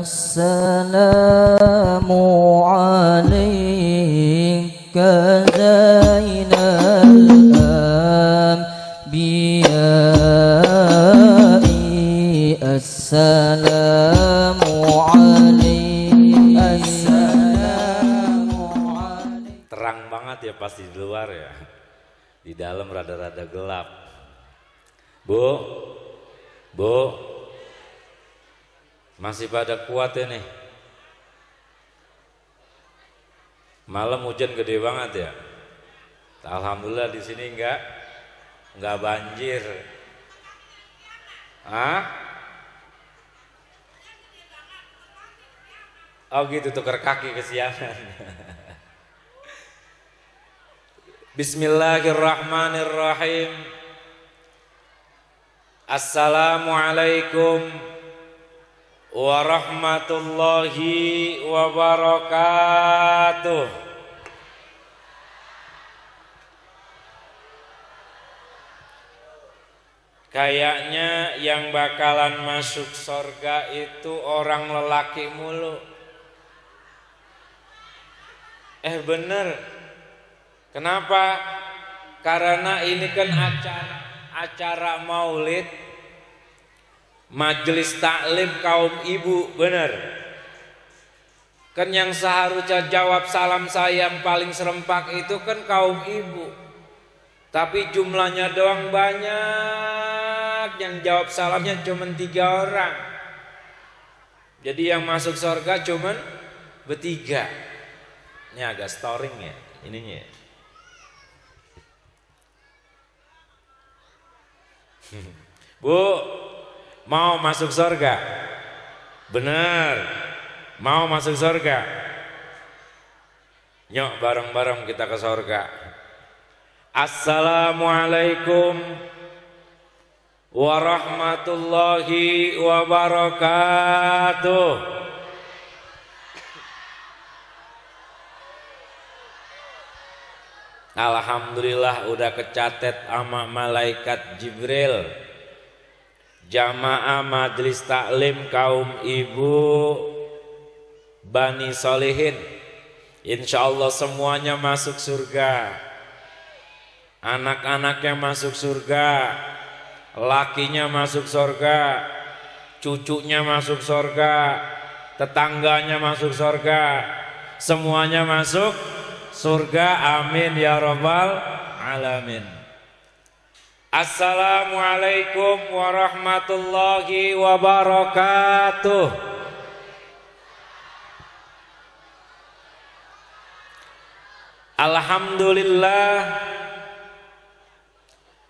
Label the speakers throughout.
Speaker 1: Assalamu alayka zainal anbiya'i. Assalamu alayka.
Speaker 2: Terang banget ya pas di luar ya. Di dalam rada-rada gelap. Bu, masih pada kuat ya nih? Malam hujan gede banget ya. Alhamdulillah di sini enggak banjir. Hah? Oh gitu, tukar kaki kesiangan. Bismillahirrahmanirrahim. Assalamualaikum warahmatullahi wabarakatuh. Kayaknya yang bakalan masuk surga itu orang lelaki mulu. Bener. Kenapa? Karena ini kan acara maulid, majelis taklim kaum ibu, bener. Kan yang seharusnya jawab salam saya yang paling serempak itu kan kaum ibu. Tapi jumlahnya doang banyak, yang jawab salamnya cuma 3 orang. Jadi yang masuk surga cuma bertiga. Ini agak storing ya ininya ya. Bu, mau masuk surga? Bener, mau masuk surga? Yuk bareng-bareng kita ke surga. Assalamualaikum warahmatullahi wabarakatuh. Alhamdulillah udah kecatet sama malaikat Jibril. Jamaah majelis taklim kaum ibu Bani Solihin, insyaallah semuanya masuk surga. Anak-anaknya masuk surga, lakinya masuk surga, cucunya masuk surga, tetangganya masuk surga, semuanya masuk surga, amin ya rabbal alamin. Assalamualaikum warahmatullahi wabarakatuh.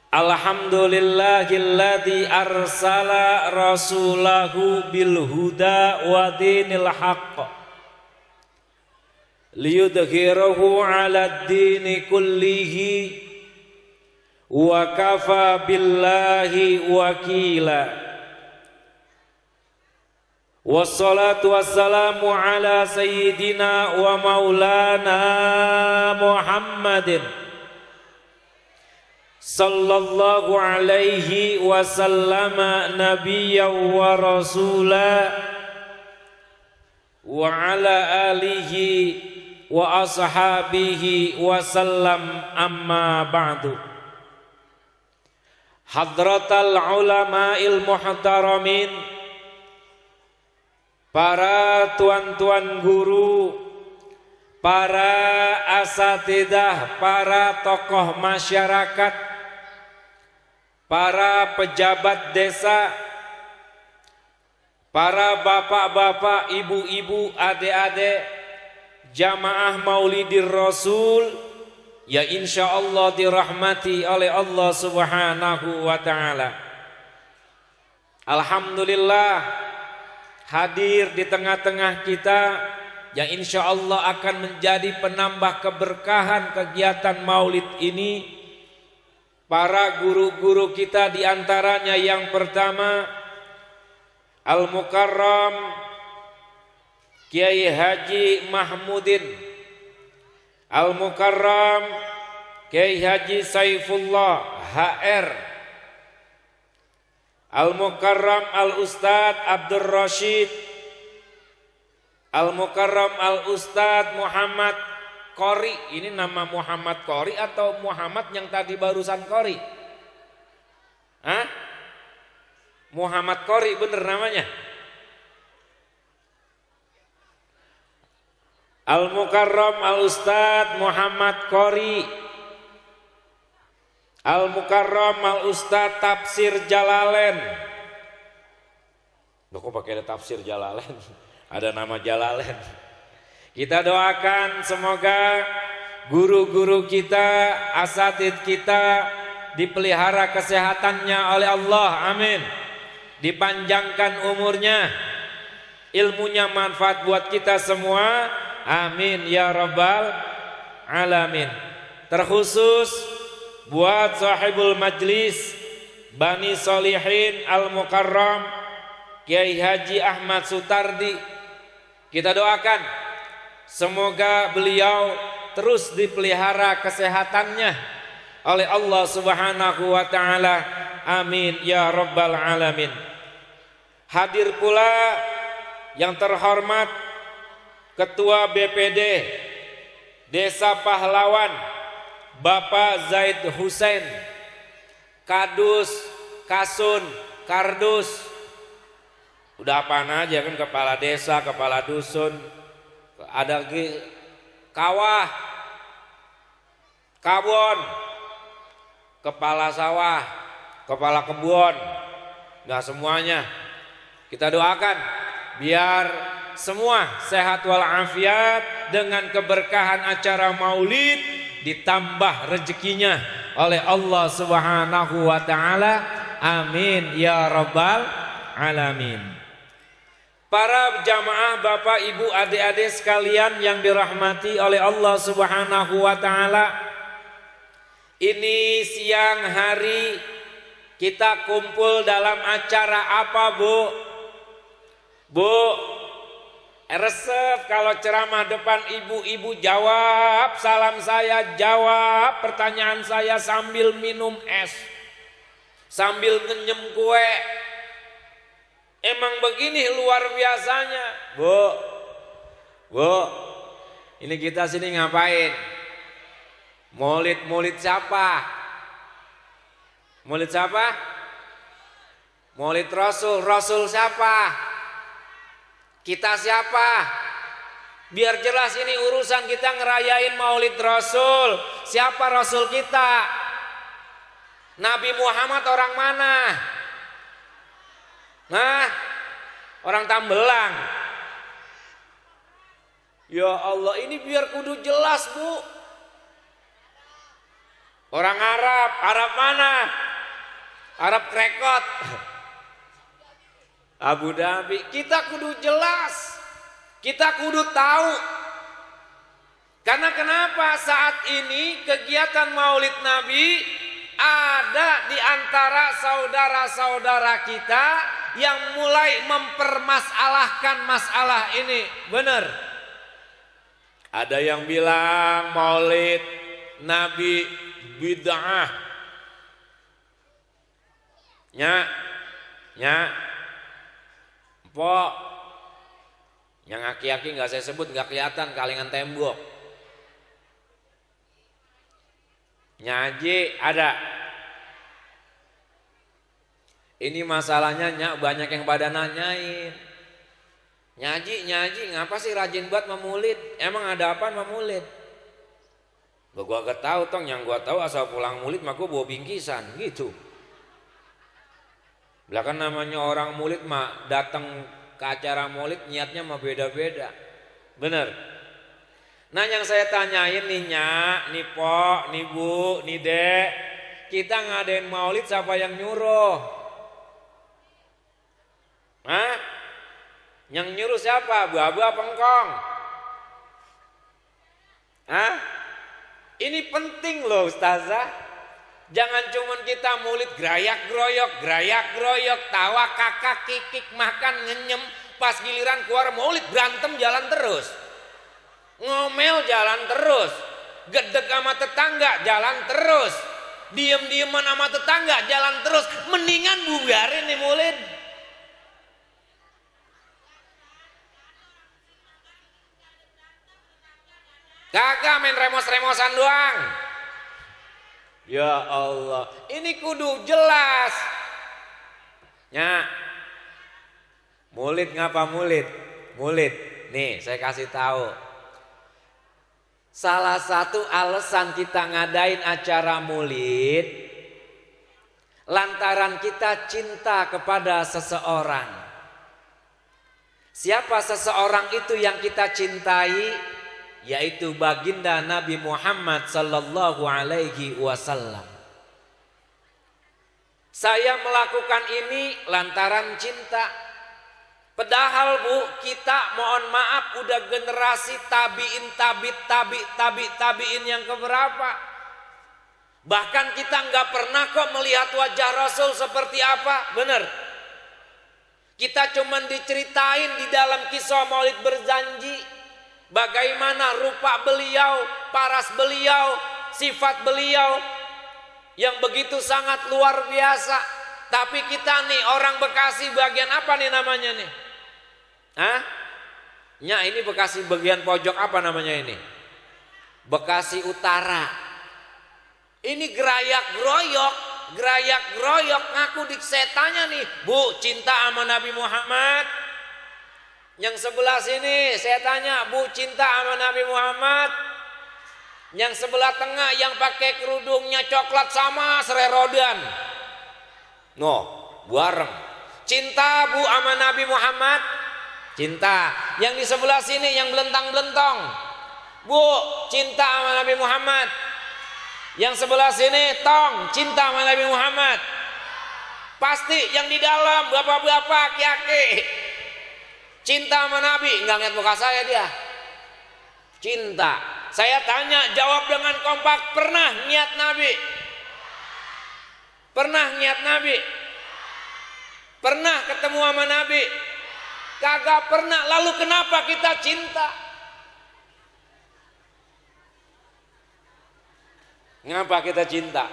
Speaker 2: Alhamdulillahilladzi arsala rasulahu bil huda wa dinil haqq liyudhhirahu 'alad dini kullihi wa kafa billahi wakila. Wassalatu wassalamu ala sayyidina wa maulana Muhammadin sallallahu alaihi wasallama nabiyyan wa rasula wa ala alihi wa ashabihi wasallam, amma ba'du. Hadratal ulama'il muhtaramin, para tuan-tuan guru, para asatidah, para tokoh masyarakat, para pejabat desa, para bapak-bapak, ibu-ibu, adik-adik, jamaah Maulidir Rasul, ya insyaallah dirahmati oleh Allah Subhanahu wa taala. Alhamdulillah hadir di tengah-tengah kita yang insyaallah akan menjadi penambah keberkahan kegiatan Maulid ini. Para guru-guru kita, diantaranya yang pertama Al-Mukarram Kiai Haji Mahmudin, Al-Mukarram Kiai Haji Saifullah HR, Al-Mukarram Al-Ustadz Abdul Rashid Al-Mukarram Al-Ustadz Muhammad Qori. Ini nama Muhammad Qori atau Muhammad yang tadi barusan Qori? Hah? Muhammad Qori bener namanya? Al-Mukarram Al-Ustadz Muhammad Qori. Al-Mukarram Al-Ustadz Tafsir Jalalain. Loh, kok pakai ada tafsir Jalalain? Ada nama Jalalain. Kita doakan semoga guru-guru kita, asatid kita dipelihara kesehatannya oleh Allah, amin. Dipanjangkan umurnya, ilmunya manfaat buat kita semua, amin ya rabbal alamin. Terkhusus buat sahibul majlis Bani Solihin Al-Mukarram Kiai Haji Ahmad Sutardi, kita doakan semoga beliau terus dipelihara kesehatannya oleh Allah Subhanahu wa taala, amin ya rabbal alamin. Hadir pula yang terhormat Ketua BPD Desa Pahlawan Bapak Zaid Husain, Kadus, Kasun, Kardus, udah apaan aja kan, kepala desa, kepala dusun, ada kawah, kabon, kepala sawah, kepala kebun, nah semuanya kita doakan biar semua sehat walafiat dengan keberkahan acara maulid, ditambah rezekinya oleh Allah Subhanahu wa taala, amin ya rabbal alamin. Para jamaah, Bapak, Ibu, adik-adik sekalian yang dirahmati oleh Allah Subhanahu wa taala, ini siang hari kita kumpul dalam acara apa, Bu? Bu, resep kalau ceramah depan ibu-ibu, jawab salam saya, jawab pertanyaan saya sambil minum es, sambil ngenyem kue. Emang begini luar biasanya, Bu. Bu, ini kita sini ngapain? Maulid siapa? Maulid siapa? Maulid Rasul. Rasul siapa? Kita siapa? Biar jelas ini urusan kita ngerayain Maulid Rasul. Siapa Rasul kita? Nabi Muhammad orang mana? Nah, orang Tambelang. Ya Allah, ini biar kudu jelas, Bu. Orang Arab, Arab mana? Arab Krekot, Abu Dhabi. Kita kudu jelas, kita kudu tahu. Karena kenapa saat ini kegiatan Maulid Nabi ada di antara saudara-saudara kita yang mulai mempermasalahkan masalah ini. Benar. Ada yang bilang Maulid Nabi bid'ah. Empok. Yang aki-aki nggak saya sebut, nggak kelihatan, kalingan tembok. Nyaji ada. Ini masalahnya banyak yang pada nanyain. Nyaji, ngapa sih rajin banget memulid? Emang ada apa memulid? Gua gak tahu tong, yang gua tahu asal pulang mulid mah gua bawa bingkisan gitu. Belakang namanya orang mulid mah datang ke acara mulid niatnya mah beda-beda. Bener. Nah yang saya tanyain nih Nyak, nih Pok, nih Bu, nih Dek, kita ngadain maulid siapa yang nyuruh? Hah? Yang nyuruh siapa? Bu-bu apa engkong? Hah? Ini penting loh Ustazah. Jangan cuman kita maulid gerayak groyok, tawa kakak kikik makan ngenyem, pas giliran keluar maulid berantem jalan terus. Ngomel jalan terus, gedeg sama tetangga jalan terus, diem-dieman sama tetangga jalan terus. Mendingan bubarin nih maulid. Kagak main remos-remosan doang. Ya Allah, ini kudu jelas. Nya, Maulid ngapa Maulid? Maulid, nih saya kasih tahu. Salah satu alasan kita ngadain acara Maulid lantaran kita cinta kepada seseorang. Siapa seseorang itu yang kita cintai? Yaitu baginda Nabi Muhammad sallallahu alaihi wasallam. Saya melakukan ini lantaran cinta. Padahal Bu, kita mohon maaf udah generasi tabiin yang keberapa. Bahkan kita nggak pernah kok melihat wajah Rasul seperti apa, bener? Kita cuman diceritain di dalam kisah Maulid berjanji bagaimana rupa beliau, paras beliau, sifat beliau yang begitu sangat luar biasa. Tapi kita nih orang Bekasi bagian apa nih namanya nih? Hah? Nya ini Bekasi bagian pojok apa namanya ini? Bekasi Utara. Ini gerayak geroyok ngaku saya nih, Bu, cinta sama Nabi Muhammad. Yang sebelah sini saya tanya, Bu, cinta sama Nabi Muhammad. Yang sebelah tengah yang pakai kerudungnya coklat sama sererodan. Bareng. Cinta Bu sama Nabi Muhammad? Cinta. Yang di sebelah sini yang belentang-belentong. Bu, cinta sama Nabi Muhammad. Yang sebelah sini tong, cinta sama Nabi Muhammad. Pasti yang di dalam bapak-bapak, aki-aki. Cinta sama Nabi, enggak ngeliat muka saya dia. Cinta. Saya tanya, jawab dengan kompak, pernah niat Nabi? Pernah niat Nabi? Pernah ketemu sama Nabi? Kagak pernah. Lalu kenapa kita cinta? Ngapa kita cinta?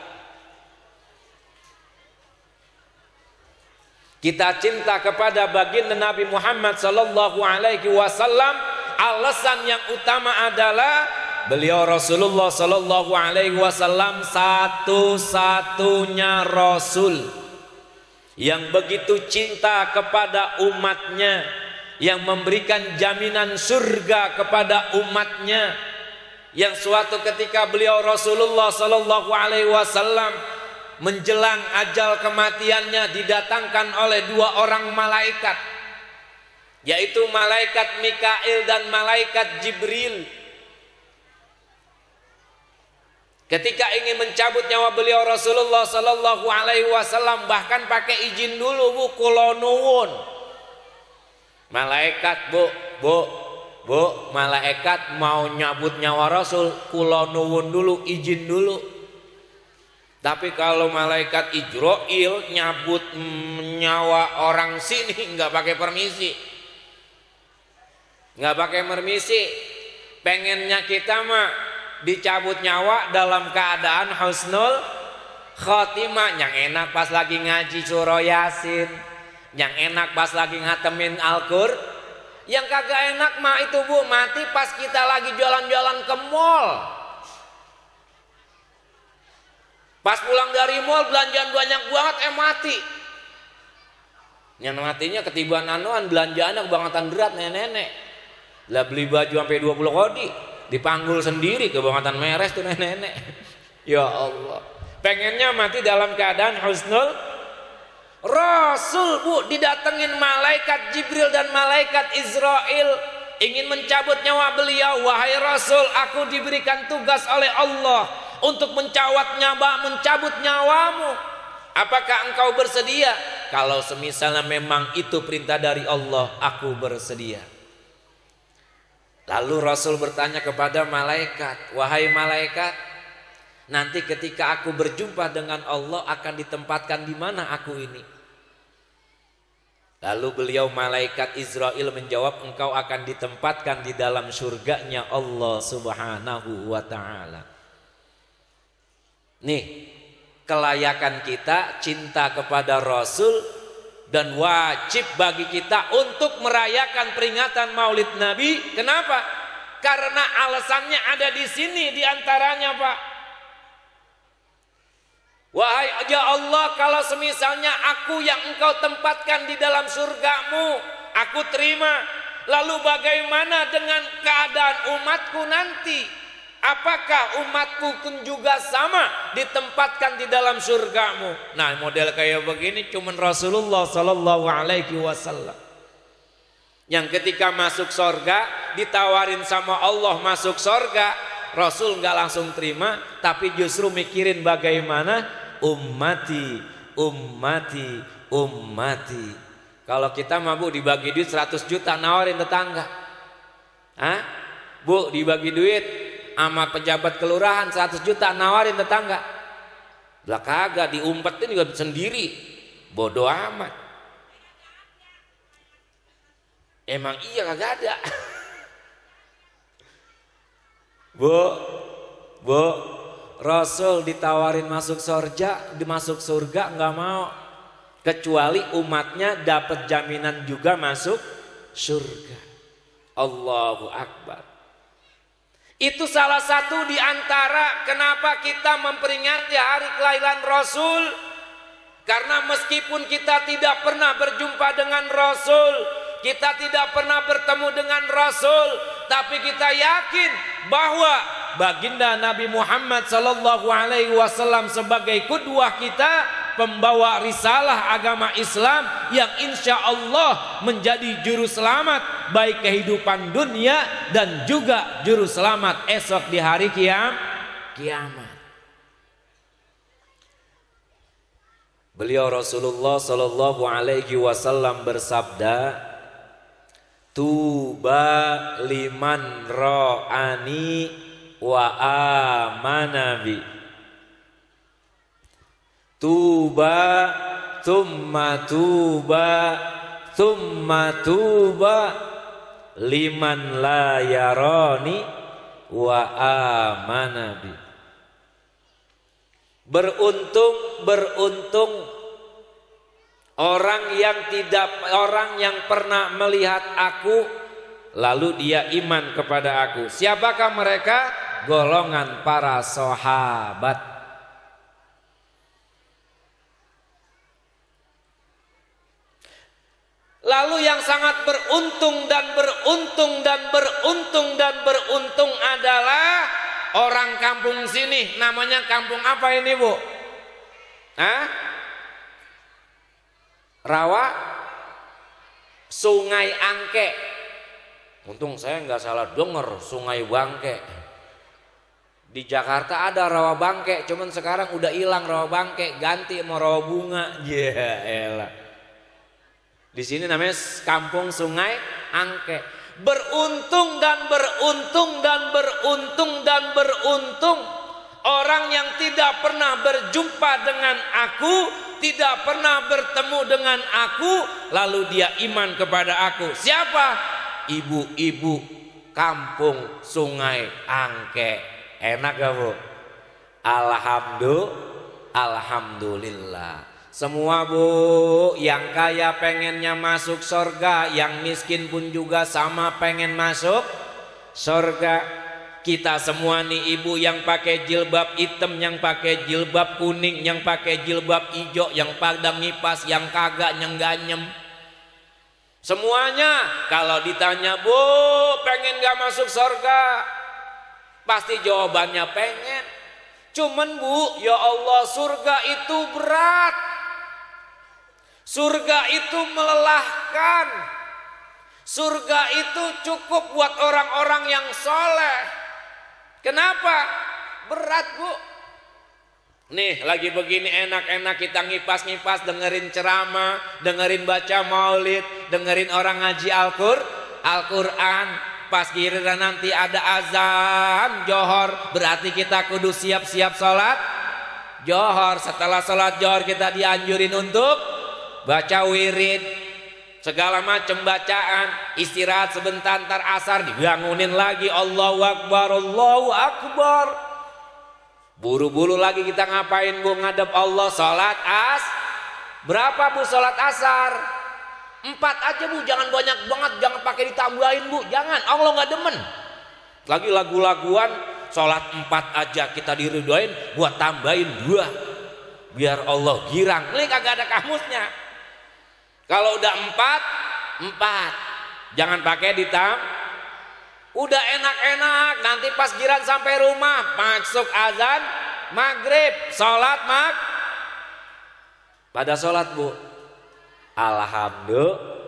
Speaker 2: Kita cinta kepada baginda Nabi Muhammad sallallahu alaihi wasallam. Alasan yang utama adalah beliau Rasulullah sallallahu alaihi wasallam satu-satunya Rasul yang begitu cinta kepada umatnya, yang memberikan jaminan surga kepada umatnya, yang suatu ketika beliau Rasulullah sallallahu alaihi wasallam menjelang ajal kematiannya didatangkan oleh dua orang malaikat, yaitu malaikat Mikail dan malaikat Jibril. Ketika ingin mencabut nyawa beliau Rasulullah sallallahu alaihi wasallam, bahkan pakai izin dulu, Bu, kula nuwun. Malaikat, Bu, malaikat mau nyabut nyawa Rasul, kula nuwun dulu, izin dulu. Tapi kalau malaikat Ijroil nyabut nyawa orang sini nggak pakai permisi. Nggak pakai permisi. Pengennya kita mah dicabut nyawa dalam keadaan husnul khotimah. Yang enak pas lagi ngaji surah Yasin, yang enak pas lagi ngatemin Al-Qur'an. Yang kagak enak mah itu, Bu, mati pas kita lagi jalan-jalan ke mall. Pas pulang dari mall belanjaan banyak banget, mati. Yang matinya ketiban anuan, belanjaan kebangetan berat nenek-nenek. Lah beli baju sampai 20 kodi, dipanggul sendiri kebangetan meres tuh nenek-nenek. Ya Allah. Pengennya mati dalam keadaan husnul. Rasul, Bu, didatengin malaikat Jibril dan malaikat Israel ingin mencabut nyawa beliau. Wahai Rasul, aku diberikan tugas oleh Allah untuk mencabut nyawamu. Apakah engkau bersedia? Kalau semisalnya memang itu perintah dari Allah, aku bersedia. Lalu Rasul bertanya kepada malaikat, wahai malaikat, nanti ketika aku berjumpa dengan Allah akan ditempatkan di mana aku ini? Lalu beliau malaikat Israel menjawab, engkau akan ditempatkan di dalam surganya Allah subhanahu wa ta'ala. Nih, kelayakan kita cinta kepada Rasul, dan wajib bagi kita untuk merayakan peringatan Maulid Nabi. Kenapa? Karena alasannya ada di sini di antaranya, Pak. Wahai ya Allah, kalau semisalnya aku yang engkau tempatkan di dalam surgamu, aku terima. Lalu bagaimana dengan keadaan umatku nanti? Apakah umatku pun juga sama ditempatkan di dalam surgamu? Nah, model kayak begini cuman Rasulullah Sallallahu Alaihi Wasallam. Yang ketika masuk surga ditawarin sama Allah masuk surga, Rasul nggak langsung terima, tapi justru mikirin bagaimana ummati, ummati, ummati. Kalau kita mah Bu dibagi duit 100 juta nawarin tetangga. Hah? Bu dibagi duit sama pejabat kelurahan 100 juta nawarin tetangga. Lah kagak, diumpetin juga sendiri. Bodoh amat. Emang iya kagak ada. Bu, Rasul ditawarin masuk surga nggak mau, kecuali umatnya dapat jaminan juga masuk surga. Allahu Akbar. Itu salah satu di antara kenapa kita memperingati hari kelahiran Rasul. Karena meskipun kita tidak pernah berjumpa dengan Rasul, kita tidak pernah bertemu dengan Rasul, tapi kita yakin bahwa baginda Nabi Muhammad Sallallahu Alaihi Wasallam sebagai qudwah kita, pembawa risalah agama Islam yang insya Allah menjadi juru selamat baik kehidupan dunia dan juga juru selamat esok di hari kiamat. Beliau Rasulullah Sallallahu Alaihi Wasallam bersabda, tuba liman ra'ani wa amanabi. Tuba thumma tuba thumma tuba liman la yarani wa amanabi. Beruntung orang yang pernah melihat aku lalu dia iman kepada aku. Siapakah mereka? Golongan para sahabat. Lalu yang sangat beruntung dan beruntung dan beruntung dan beruntung adalah orang kampung sini. Namanya kampung apa ini, Bu? Hah? Rawa Sungai Angke. Untung saya nggak salah denger, Sungai Bangke. Di Jakarta ada Rawa Bangke, cuman sekarang udah hilang Rawa Bangke, ganti sama Rawa Bunga. Elah. Di sini namanya kampung Sungai Angke. Beruntung dan beruntung dan beruntung dan beruntung orang yang tidak pernah berjumpa dengan aku, tidak pernah bertemu dengan aku, lalu dia iman kepada aku. Siapa? Ibu-ibu kampung Sungai Angke. Enak gak, Bu? Alhamdulillah. Semua, Bu, yang kaya pengennya masuk surga, yang miskin pun juga sama pengen masuk surga. Kita semua nih ibu yang pakai jilbab hitam, yang pakai jilbab kuning, yang pakai jilbab hijau, yang pada ngipas, yang kagak nyengganyem. Semuanya kalau ditanya, Bu, pengen gak masuk surga? Pasti jawabannya pengen. Cuman, Bu, ya Allah, surga itu berat. Surga itu melelahkan. Surga itu cukup buat orang-orang yang soleh. Kenapa? Berat, Bu. Nih lagi begini enak-enak kita ngipas-ngipas, dengerin ceramah, dengerin baca maulid, dengerin orang ngaji Al-Quran. Pas giliran nanti ada azan johor, berarti kita kudu siap-siap sholat johor. Setelah sholat johor kita dianjurin untuk baca wirid, segala macam bacaan, istirahat sebentar, ntar asar dibangunin lagi, Allahu Akbar, Allahu Akbar. Buru-buru lagi kita ngapain, Bu? Ngadep Allah, sholat berapa, Bu, sholat asar? 4 aja, Bu, jangan banyak banget, jangan pakai ditambahin, Bu, jangan, Allah nggak demen. Lagi lagu-laguan, sholat 4 aja kita diridoin, buat tambahin 2 biar Allah girang. Ini kagak ada kamusnya. Kalau udah 4, jangan pakai ditam. Udah enak-enak, nanti pas giran sampai rumah masuk azan maghrib, sholat pada sholat bu, alhamdulillah.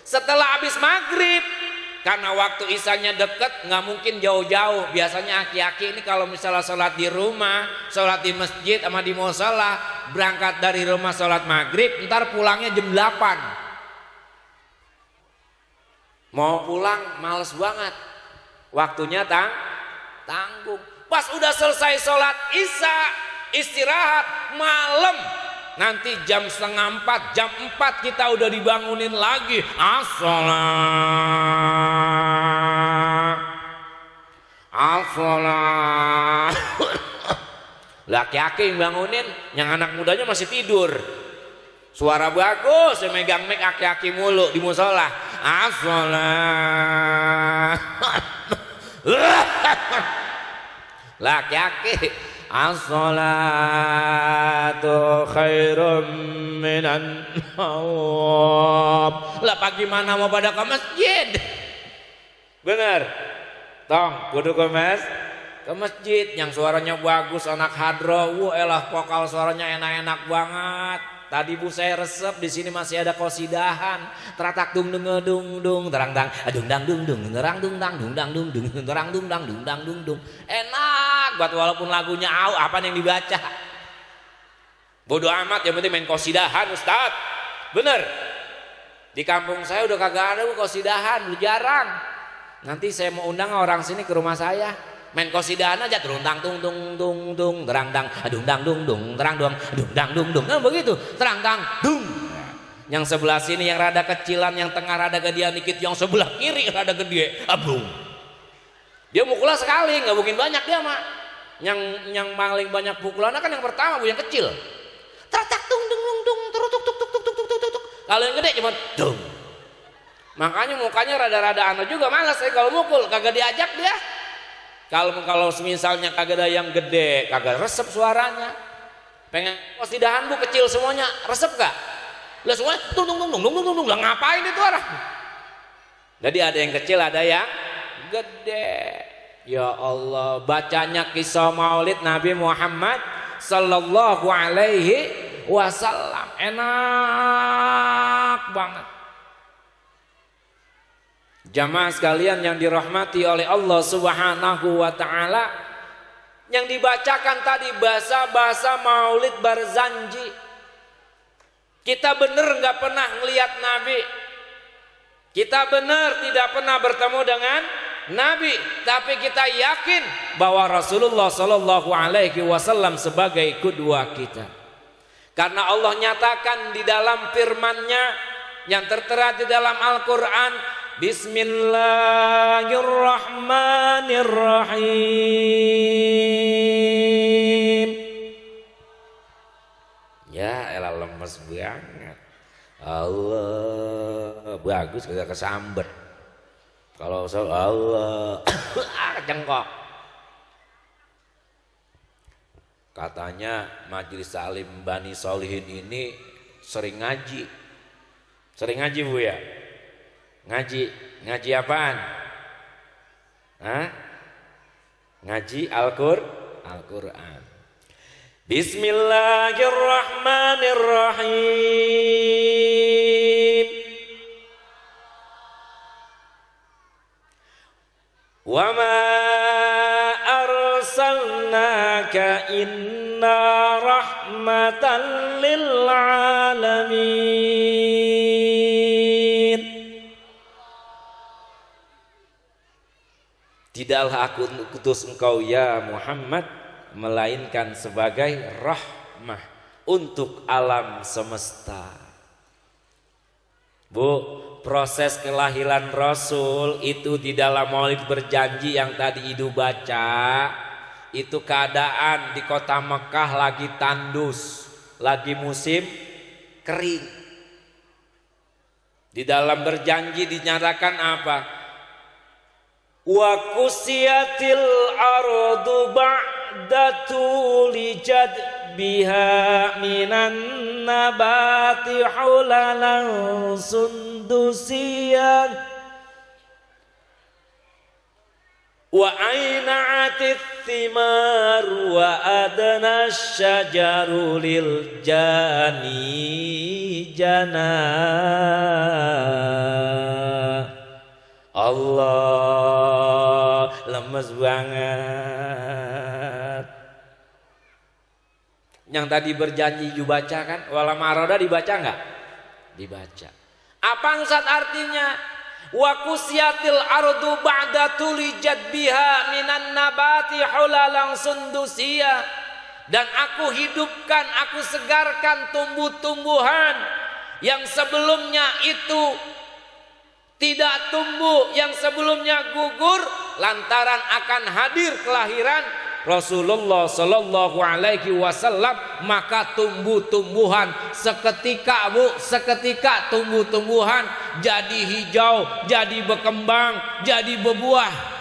Speaker 2: Setelah habis maghrib, karena waktu isanya deket, nggak mungkin jauh-jauh. Biasanya aki-aki ini kalau misalnya sholat di rumah, sholat di masjid sama di musola, berangkat dari rumah sholat maghrib, ntar pulangnya jam 8. Mau pulang males banget, waktunya tanggung. Pas udah selesai sholat isya, istirahat malam, nanti jam 3:30, jam 4 kita udah dibangunin lagi. As-salat. Laki-laki yang bangunin, yang anak mudanya masih tidur. Suara bagus, saya megang mic aki-aki mulu di musola. As-salat. Laki-laki, as-salatu khairum minan naum. Lah pagi mana mau pada ke masjid? Bener. Tong, kudu ke masjid yang suaranya bagus, anak hadro. Elah vokal suaranya enak-enak banget. Tadi bu saya resep, di sini masih ada qosidahan. Teratak dung dung dung dung terang dang dung dang dung dung terang dung dang dung dang dung dung terang dung dang dung dang dung dung. Enak buat walaupun lagunya apa yang dibaca. Bodoh amat, yang penting main qosidahan Ustaz. Bener. Di kampung saya udah kagak ada bu qosidahan, udah jarang. Nanti saya mau undang orang sini ke rumah saya. Main qosidahan aja, terundang tung tung tung tung terang dang dung dang dung dung terang dung dang dung dung. Nah begitu, terang dang dung. Yang sebelah sini yang rada kecilan, yang tengah rada gedean dikit, yang sebelah kiri rada gede, abung. Dia mukulnya sekali, nggak mungkin banyak dia mak. Yang paling banyak pukulannya kan yang pertama bu, yang kecil. Tertak tung dung dung dung terutuk tuk tuk tuk tuk tuk tuk. Kalau yang gede cuma dung. Makanya mukanya rada-rada anu juga malas kalau mukul, kagak diajak dia. Kalau misalnya kagak ada yang gede, kagak resep suaranya. Pengen qosidahan bu kecil semuanya, resep gak? Lah semuanya tung tung tung tung tung tung tung. Lah ngapain itu orang? Jadi ada yang kecil, ada yang gede. Ya Allah, bacanya kisah Maulid Nabi Muhammad sallallahu alaihi wasallam. Enak banget. Jamaah sekalian yang dirahmati oleh Allah Subhanahu wa taala, yang dibacakan tadi bahasa-bahasa Maulid Barzanji. Kita benar nggak pernah ngelihat Nabi. Kita benar tidak pernah bertemu dengan Nabi, tapi kita yakin bahwa Rasulullah Shallallahu alaihi wasallam sebagai qudwah kita. Karena Allah nyatakan di dalam firman-Nya yang tertera di dalam Al-Qur'an, Bismillahirrahmanirrahim. Ya elah lemes banget. Allah bagus kagak kesambet. Kalau Allah kecengkok. Katanya Majelis Salim Bani Solihin ini sering ngaji. Sering ngaji bu ya? Ngaji apaan? Hah? Ngaji Al-Qur'an. Bismillahirrahmanirrahim. Wa ma arsalnaka inna rahmatan lil alamin. Tidaklah aku utus engkau ya Muhammad melainkan sebagai rahmah untuk alam semesta. Bu, proses kelahiran Rasul itu di dalam Maulid Berjanji yang tadi Idu baca, itu keadaan di kota Mekah lagi tandus, lagi musim kering. Di dalam Berjanji dinyatakan apa? wa kusiyatil ardu ba'da tuli jadbiha minan nabati hulalan sundusiyan wa aina'atit thimar wa adna syajaru lil jani jana. Allah, lemes banget. Yang tadi berjanji dibaca kan, wala maroda dibaca enggak? Dibaca. Apa Ustaz artinya? Wa kusyatil ardu ba'da tulijat biha minan nabati hulalang sundusia. Dan aku hidupkan, aku segarkan tumbuh-tumbuhan yang sebelumnya itu tidak tumbuh, yang sebelumnya gugur lantaran akan hadir kelahiran Rasulullah sallallahu alaihi wasallam. Maka tumbuh-tumbuhan seketika seketika tumbuh-tumbuhan jadi hijau, jadi berkembang, jadi berbuah.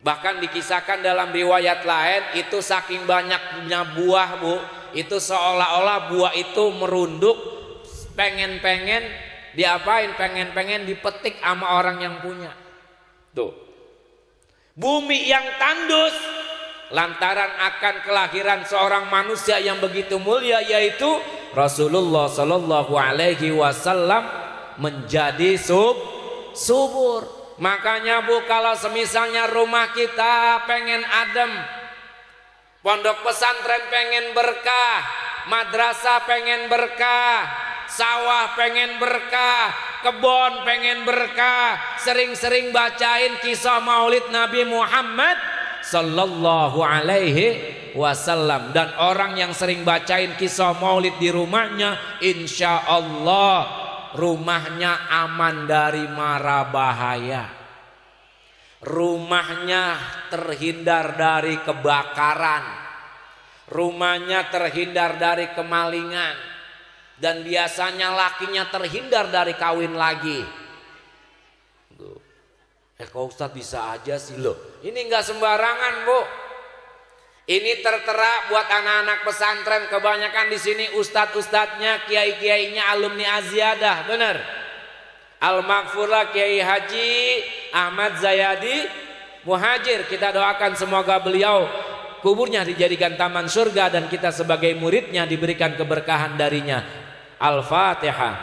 Speaker 2: Bahkan dikisahkan dalam riwayat lain itu saking banyaknya buah itu seolah-olah buah itu merunduk, pengen-pengen diapain, pengen-pengen dipetik sama orang yang punya. Tuh, bumi yang tandus lantaran akan kelahiran seorang manusia yang begitu mulia, yaitu Rasulullah sallallahu alaihi wasallam menjadi subur. Makanya kalau semisalnya rumah kita pengen adem, pondok pesantren pengen berkah, madrasah pengen berkah, sawah pengen berkah, kebon pengen berkah, sering-sering bacain kisah maulid Nabi Muhammad sallallahu alaihi wasallam. Dan orang yang sering bacain kisah maulid di rumahnya, insya Allah rumahnya aman dari mara bahaya, rumahnya terhindar dari kebakaran, rumahnya terhindar dari kemalingan, dan biasanya lakinya terhindar dari kawin lagi. Kok Ustadz bisa aja sih loh. Ini nggak sembarangan Bu. Ini tertera buat anak-anak pesantren, kebanyakan di sini ustadz-ustadznya, kiai-kiainya alumni Aziyadah, benar. Al-Maghfurlah Kiai Haji Ahmad Zayadi Muhajir, kita doakan semoga beliau kuburnya dijadikan taman surga dan kita sebagai muridnya diberikan keberkahan darinya. Al-Fatihah.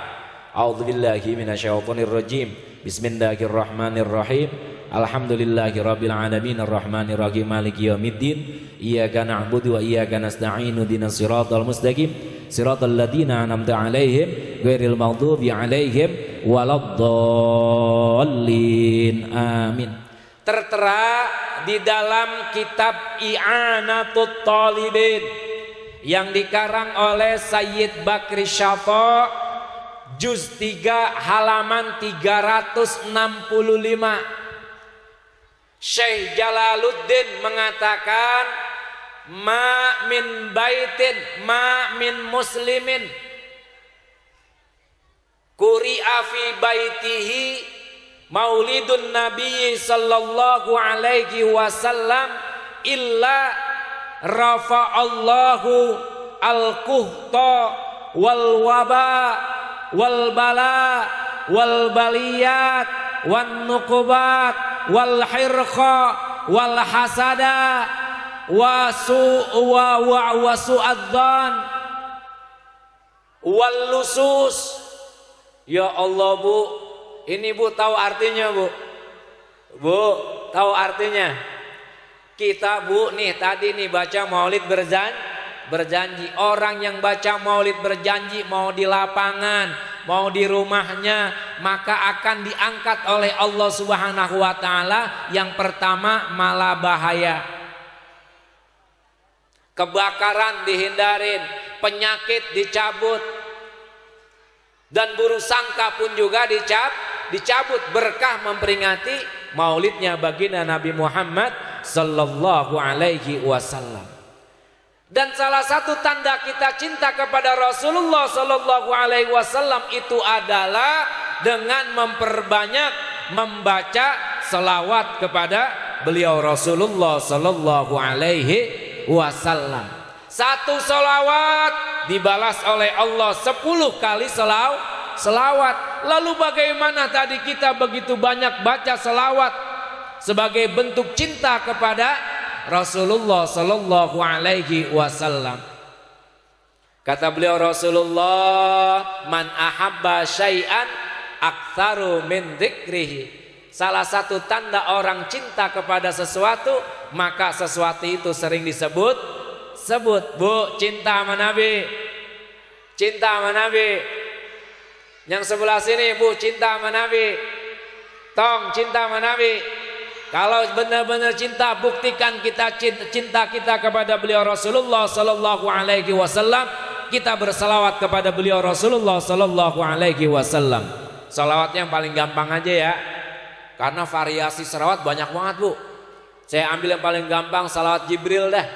Speaker 2: A'udzubillahi minasyaitonirrajim. Bismillahirrahmanirrahim. Alhamdulillahirabbil alamin arrahmanir rahim maliki yaumiddin. Iyyaka na'budu wa iyyaka nasta'in ihdinas siratal mustaqim siratal ladzina an'amta 'alaihim ghairil maghdubi 'alaihim waladdallin. Amin. Tertera di dalam kitab I'anatut Talibin yang dikarang oleh Sayyid Bakri Syafa, juz 3 halaman 365. Syekh Jalaluddin mengatakan, ma min baitin ma min muslimin quri'a fi baitihi maulidun nabi sallallahu alaihi wasallam illa rafa'allahu al-kuhta wal waba wal bala wal baliyat wan nuqubat wal hirqa wal hasada wa su'adzan wal lusus. Ya Allah Bu, ini Bu tahu artinya Bu? Bu tahu artinya? Kita Bu nih tadi nih baca maulid berjanji. Orang yang baca maulid berjanji mau di lapangan, mau di rumahnya, maka akan diangkat oleh Allah Subhanahu wa taala. Yang pertama malah bahaya, kebakaran dihindarin, penyakit dicabut, dan buruk sangka pun juga dicabut. Berkah memperingati maulidnya baginda Nabi Muhammad sallallahu alaihi wasallam. Dan salah satu tanda kita cinta kepada Rasulullah sallallahu alaihi wasallam itu adalah dengan memperbanyak membaca selawat kepada beliau Rasulullah sallallahu alaihi wasallam. Satu selawat dibalas oleh Allah 10 kali selawat. Lalu bagaimana tadi kita begitu banyak baca selawat sebagai bentuk cinta kepada Rasulullah sallallahu alaihi wasallam? Kata beliau Rasulullah, man ahabba syai'an aktsaru min dzikrihi. Salah satu tanda orang cinta kepada sesuatu, maka sesuatu itu sering disebut. Bu, cinta sama Nabi. Cinta sama Nabi. Yang sebelah sini, Bu, cinta sama Nabi. Tong, cinta sama Nabi. Kalau benar-benar cinta, buktikan kita cinta kita kepada beliau Rasulullah sallallahu alaihi wasallam. Kita berselawat kepada beliau Rasulullah sallallahu alaihi wasallam. Selawatnya yang paling gampang aja ya. Karena variasi selawat banyak banget, Bu. Saya ambil yang paling gampang, selawat Jibril dah.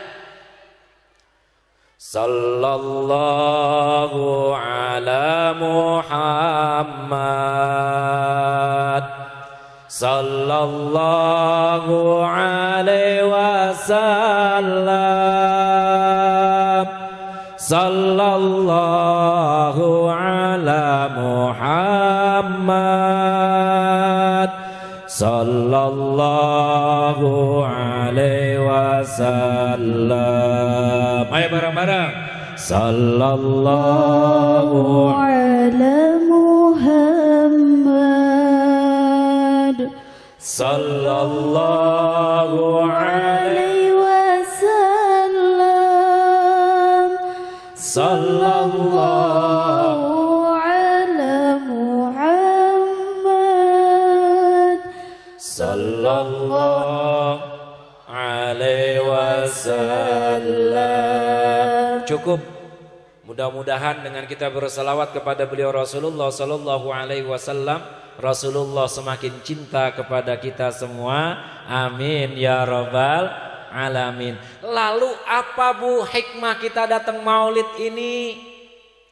Speaker 2: Sallallahu ala Muhammad, sallallahu alaihi wasallam, sallallahu ala Muhammad, sallallahu alaihi wasallam. Ayo bareng-bareng. Sallallahu
Speaker 3: ala Muhammad,
Speaker 2: sallallahu alaihi
Speaker 3: wasallam,
Speaker 2: sallallahu
Speaker 3: ala Muhammad,
Speaker 2: sallallahu alaihi wasallam. Cukup. Mudah-mudahan dengan kita berselawat kepada beliau Rasulullah sallallahu alaihi wasallam, Rasulullah semakin cinta kepada kita semua. Amin ya rabbal alamin. Lalu apa, Bu, hikmah kita datang maulid ini?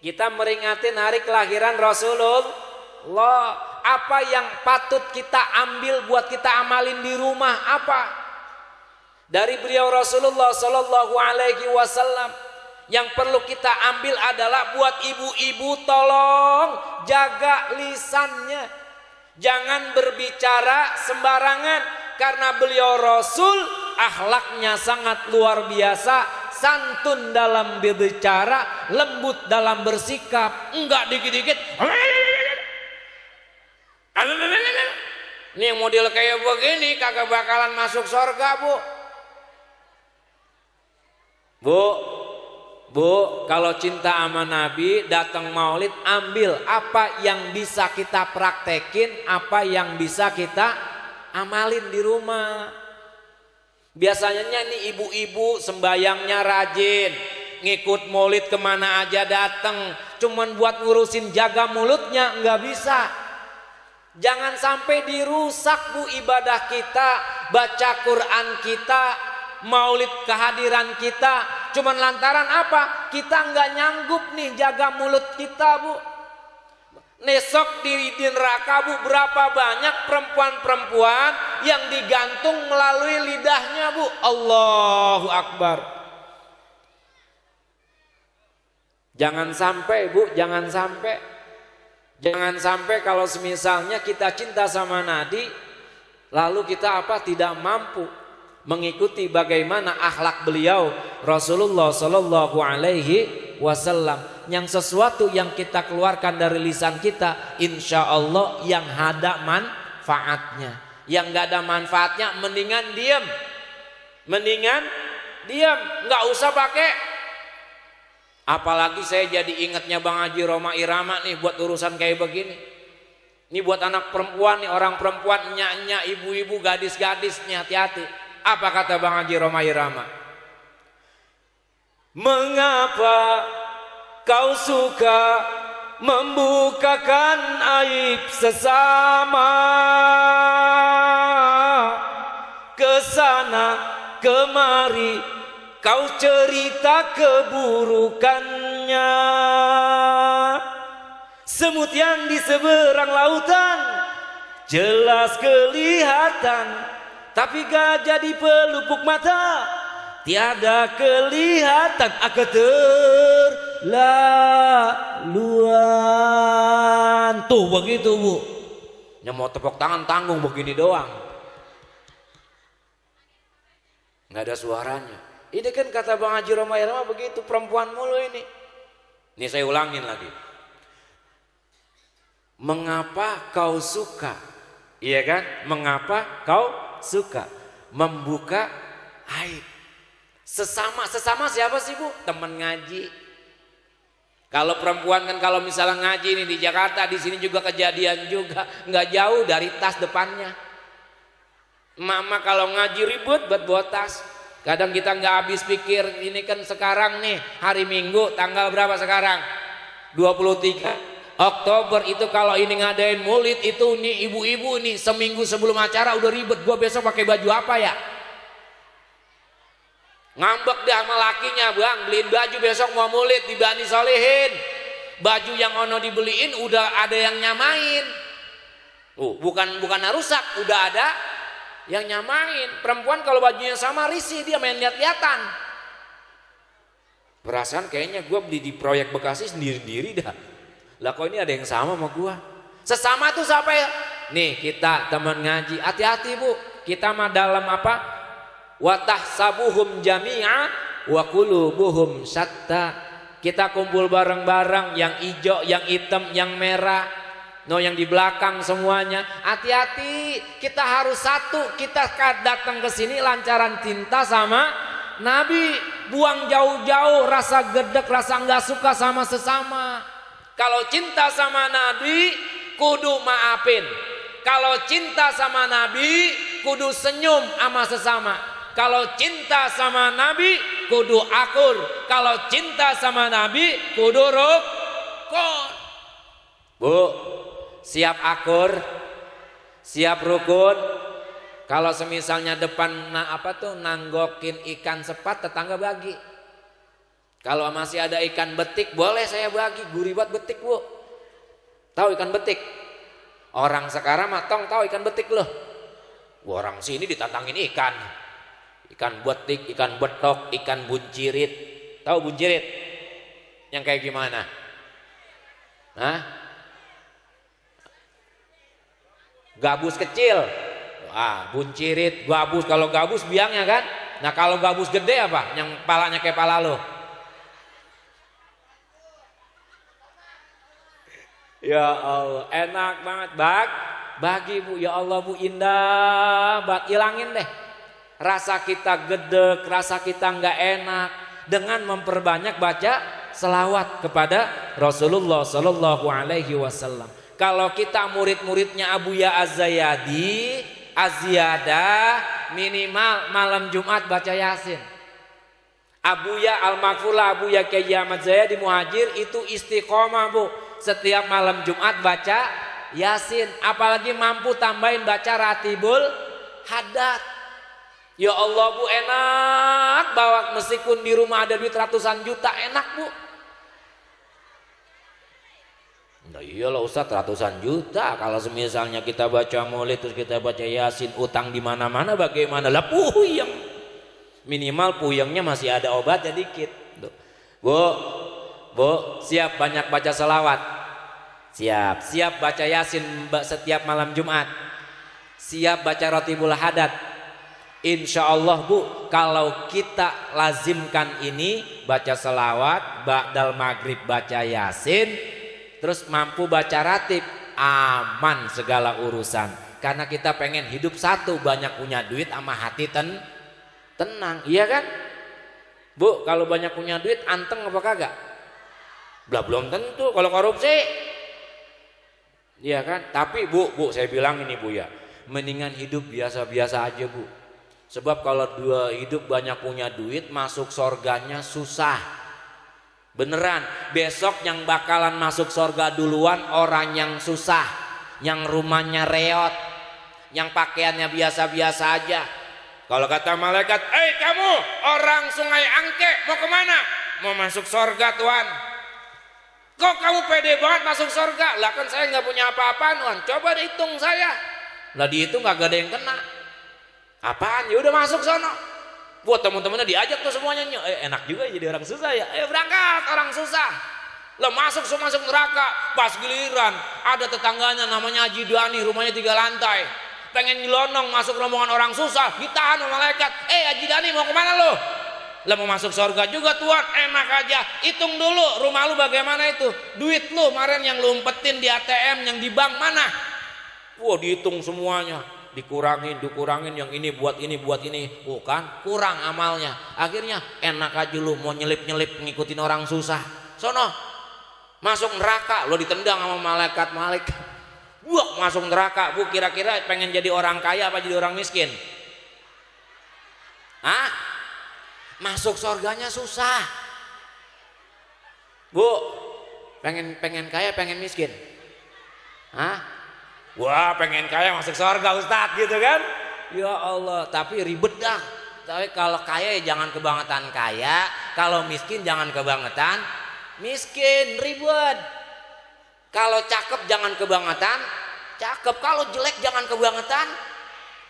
Speaker 2: Kita meringatin hari kelahiran Rasulullah. Apa yang patut kita ambil buat kita amalin di rumah? Apa? Dari beliau Rasulullah sallallahu alaihi wasallam. Yang perlu kita ambil adalah buat ibu-ibu, tolong jaga lisannya. Jangan berbicara sembarangan. Karena beliau Rasul akhlaknya sangat luar biasa. Santun dalam berbicara, lembut dalam bersikap. Enggak dikit-dikit. Ini yang model kayak begini kagak bakalan masuk surga, Bu, kalau cinta sama Nabi, datang maulid, ambil apa yang bisa kita praktekin, apa yang bisa kita amalin di rumah. Biasanya nih ibu-ibu sembayangnya rajin, ngikut maulid kemana aja datang, cuman buat ngurusin jaga mulutnya nggak bisa. Jangan sampai dirusak, Bu, ibadah kita, baca Quran kita, maulid kehadiran kita. Cuman lantaran apa? Kita nggak nyanggup nih jaga mulut kita, Bu. Nesok di neraka, Bu, berapa banyak perempuan-perempuan yang digantung melalui lidahnya, Bu. Allahu Akbar. Jangan sampai, Bu, jangan sampai. Jangan sampai kalau semisalnya kita cinta sama Nabi, lalu kita apa? Tidak mampu mengikuti bagaimana akhlak beliau Rasulullah sallallahu alaihi wasallam. Yang sesuatu yang kita keluarkan dari lisan kita, insya Allah yang ada manfaatnya. Yang gak ada manfaatnya mendingan diam. Mendingan diam, nggak usah pakai. Apalagi saya jadi ingatnya Bang Haji Roma Irama nih buat urusan kayak begini. Ini buat anak perempuan nih, orang perempuan, nyak-nyak, ibu-ibu, gadis-gadis nih, hati-hati. Apa kata Bang Haji Roma Irama? Mengapa kau suka membukakan aib sesama, kesana kemari kau cerita keburukannya. Semut yang di seberang lautan jelas kelihatan, tapi gak jadi pelupuk mata. Tiada kelihatan keterlaluan. Tuh begitu Bu. Yang mau tepuk tangan tanggung begini doang. Nggak ada suaranya. Ini kan kata Bang Haji Roma Irama begitu, perempuan mulu ini. Ini saya ulangin lagi. Mengapa kau suka? Iya kan? Mengapa kau suka membuka aib? Sesama siapa sih Bu? Teman ngaji. Kalau perempuan kan kalau misalnya ngaji nih di Jakarta, di sini juga kejadian juga, nggak jauh dari tas depannya. Mama kalau ngaji ribut buat bawa tas. Kadang kita nggak habis pikir, ini kan sekarang nih hari Minggu tanggal berapa sekarang? 23 Oktober itu kalau ini ngadain maulid itu nih ibu-ibu nih seminggu sebelum acara udah ribet, gua besok pakai baju apa ya? Ngambek dah sama lakinya, Bang, beliin baju besok mau maulid di Bani Solihin. Baju yang ono dibeliin udah ada yang nyamain. Bukan rusak, udah ada yang nyamain. Perempuan kalau bajunya sama risih, dia main lihat-lihatan. Perasaan kayaknya gue beli di proyek Bekasi sendiri-sendiri dah. Lah kok ini ada yang sama sama gue? Sesama tuh siapa ya? Nih kita teman ngaji, hati-hati Bu. Kita mah dalam apa? Wa tahsabuhum jami'a wa qulubuhum syatta. Kita kumpul bareng-bareng, yang hijau, yang hitam, yang merah, yang di belakang semuanya. Hati-hati, kita harus satu. Kita datang ke sini lancaran cinta sama Nabi. Buang jauh-jauh rasa gedek, rasa nggak suka sama sesama. Kalau cinta sama Nabi, kudu maafin. Kalau cinta sama Nabi, kudu senyum sama sesama. Kalau cinta sama Nabi kudu akur. Kalau cinta sama Nabi kudu rukun. Bu, siap akur, siap rukun. Kalau semisalnya depan nanggokin ikan sepat, tetangga bagi. Kalau masih ada ikan betik, boleh saya bagi. Gurih banget betik Bu. Tahu ikan betik? Orang sekarang matong tahu ikan betik loh. Orang sini ditantangin ikan. Ikan betik, ikan betok, ikan buncirit. Tahu buncirit? Yang kayak gimana? Hah? Gabus kecil. Buncirit, gabus. Kalau gabus biangnya kan? Nah kalau gabus gede apa? Yang palanya kayak pala lo. Ya Allah, enak banget. Bagi Bu, ya Allah Bu, indah banget. Hilangin deh rasa kita gedek, rasa kita nggak enak dengan memperbanyak baca selawat kepada Rasulullah Sallallahu Alaihi Wasallam. Kalau kita murid-muridnya Abuya Az-Zayadi, Az-Ziyadah, minimal malam Jumat baca Yasin. Abuya Al-Maghfurlah, Abuya Kiai Ahmad Zayadi Muhajir itu istiqomah Bu, setiap malam Jumat baca Yasin. Apalagi mampu tambahin baca Ratibul Haddad. Ya Allah Bu, enak banget. Meskipun di rumah ada duit ratusan juta, enak Bu. Nah iyalah Ustaz, ratusan juta. Kalau misalnya kita baca maulid terus kita baca Yasin, utang di mana-mana bagaimana? Lah puyeng. Minimal puyengnya masih ada obatnya dikit. Bu, siap banyak baca selawat. Siap baca Yasin setiap malam Jumat. Siap baca Ratibul Haddad. Insya Allah Bu, kalau kita lazimkan ini, baca selawat, ba'dal maghrib baca Yasin, terus mampu baca ratib, aman segala urusan. Karena kita pengen hidup satu, banyak punya duit sama hati tenang, iya kan? Bu, kalau banyak punya duit anteng apa kagak? Belum tentu kalau korupsi. Iya kan? Tapi Bu, saya bilang ini Bu ya, mendingan hidup biasa-biasa aja Bu. Sebab kalau dua hidup banyak punya duit, masuk sorganya susah. Beneran, besok yang bakalan masuk sorga duluan orang yang susah, yang rumahnya reot, yang pakaiannya biasa-biasa aja. Kalau kata malaikat, kamu orang Sungai Angke mau kemana? Mau masuk sorga Tuhan. Kok kamu pede banget masuk sorga? Lah kan saya nggak punya apa-apa Tuhan. Coba dihitung saya. Lah dihitung kagak ada yang kena. Apaan? Ya udah masuk sono. Buat teman-temannya diajak tuh semuanya. Enak juga jadi orang susah ya. Ayo berangkat orang susah. Lah masuk neraka. Pas giliran ada tetangganya namanya Haji Dani, rumahnya 3 lantai. Pengen nyelonong masuk rombongan orang susah, ditahan oleh malaikat. Haji Dani mau kemana lo? Lah mau masuk surga juga Tuhan. Enak aja. Hitung dulu rumah lu bagaimana itu. Duit lu kemarin yang lu umpetin di ATM yang di bank mana? Wah dihitung semuanya, dikurangin yang ini buat ini, bukan kurang amalnya. Akhirnya enak aja lu mau nyelip ngikutin orang susah. Sono masuk neraka, lo ditendang sama malaikat. Buak masuk neraka. Bu kira-kira pengen jadi orang kaya apa jadi orang miskin? Hah? Masuk surganya susah. Bu pengen kaya pengen miskin? Hah? Wah pengen kaya masuk surga Ustadz gitu kan. Ya Allah, tapi ribet dah. Tapi kalau kaya ya jangan kebangetan kaya, kalau miskin jangan kebangetan miskin, ribet. Kalau cakep jangan kebangetan cakep, kalau jelek jangan kebangetan.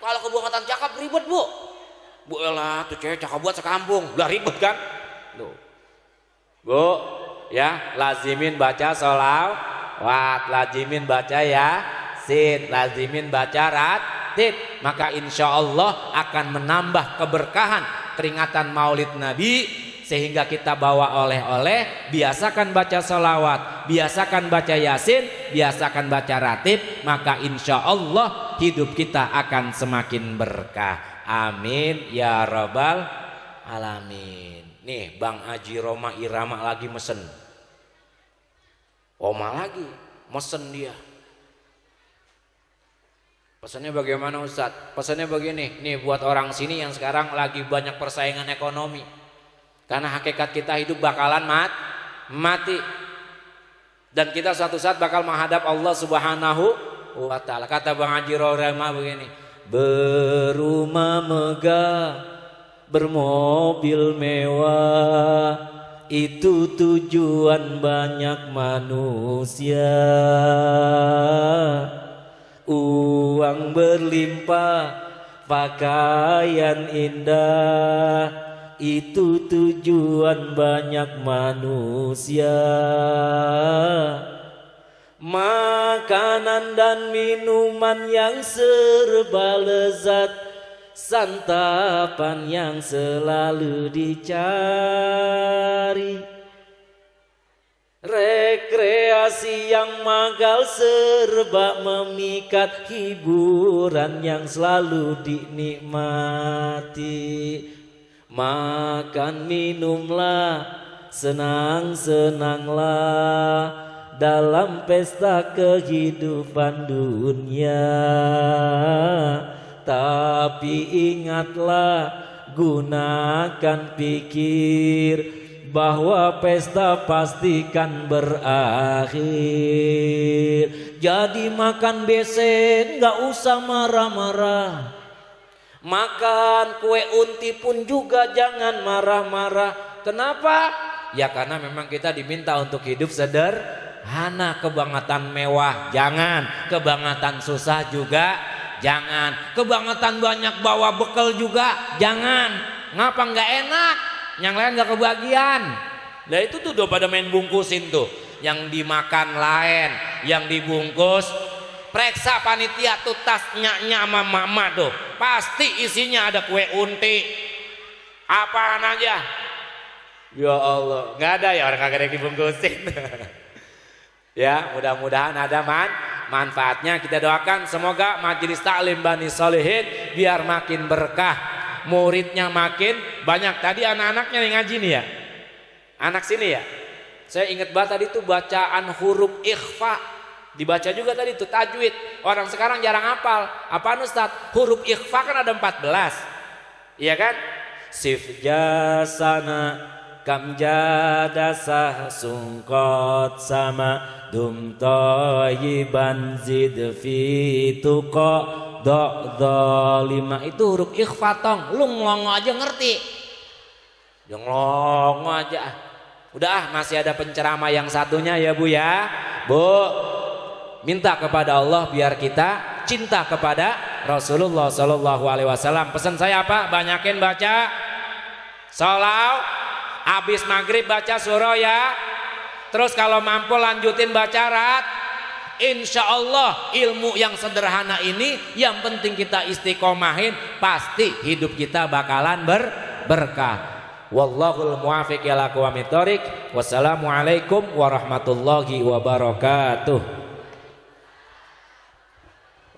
Speaker 2: Kalau kebangetan cakep ribet bu. Bu elah tuh cewek cakep buat sekampung, udah ribet kan. Tuh. Bu ya lazimin baca sholawat, lazimin baca ya lazimin baca ratib, maka insya Allah akan menambah keberkahan peringatan Maulid Nabi, sehingga kita bawa oleh-oleh. Biasakan baca sholawat, biasakan baca yasin, biasakan baca ratib, maka insya Allah hidup kita akan semakin berkah. Amin ya rabbal alamin. Nih Bang Haji Roma Irama lagi mesen, Oma lagi mesen dia. Pesannya bagaimana Ustadz? Pesannya begini, nih buat orang sini yang sekarang lagi banyak persaingan ekonomi. Karena hakikat kita hidup bakalan mati. Dan kita suatu saat bakal menghadap Allah Subhanahu wa ta'ala. Kata Bang Haji Roma begini, berumah megah, bermobil mewah, itu tujuan banyak manusia. Uang berlimpah, pakaian indah, itu tujuan banyak manusia. Makanan dan minuman yang serba lezat, santapan yang selalu dicari, rekreasi yang magal serba memikat, hiburan yang selalu dinikmati. Makan minumlah, senang-senanglah dalam pesta kehidupan dunia. Tapi ingatlah, gunakan pikir bahwa pesta pastikan berakhir. Jadi makan besek gak usah marah-marah, makan kue unti pun juga jangan marah-marah. Kenapa? Ya karena memang kita diminta untuk hidup sederhana. Kebangetan mewah jangan, kebangetan susah juga jangan, kebangetan banyak bawa bekal juga jangan. Ngapa gak enak? Yang lain gak kebagian. Nah itu tuh udah pada main bungkusin tuh. Yang dimakan lain, yang dibungkus. Periksa panitia tuh tasnya sama mama tuh, pasti isinya ada kue unti. Apaan aja? Ya Allah, gak ada ya orang kagak ada yang dibungkusin. Ya mudah-mudahan ada manfaatnya. Kita doakan semoga majelis taklim Bani Solihin biar makin berkah, muridnya makin banyak. Tadi anak-anaknya yang ngaji nih ya, anak sini ya, saya ingat banget tadi tuh bacaan huruf ikhfa, dibaca juga tadi tuh tajwid. Orang sekarang jarang hafal. Apaan Ustadz? Huruf ikhfa kan ada 14, iya kan? Sif jasana kam jadasah sungkot sama dum toyiban zid fituko do lima. Itu huruf ikhfa tong. Lu ngelongo aja ngerti, yang ngelongo aja. Udah masih ada penceramah yang satunya ya Bu ya. Bu minta kepada Allah biar kita cinta kepada Rasulullah Sallallahu Alaihi Wasallam. Pesan saya apa? Banyakin baca sholawat, habis maghrib baca surah ya. Terus kalau mampu lanjutin baca rat. Insya Allah ilmu yang sederhana ini yang penting kita istiqomahin, pasti hidup kita bakalan berkah. Wallahul muwaffiq ila aqwamit thoriq. Wassalamualaikum warahmatullahi wabarakatuh.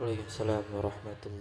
Speaker 4: Waalaikumsalam warahmatullahi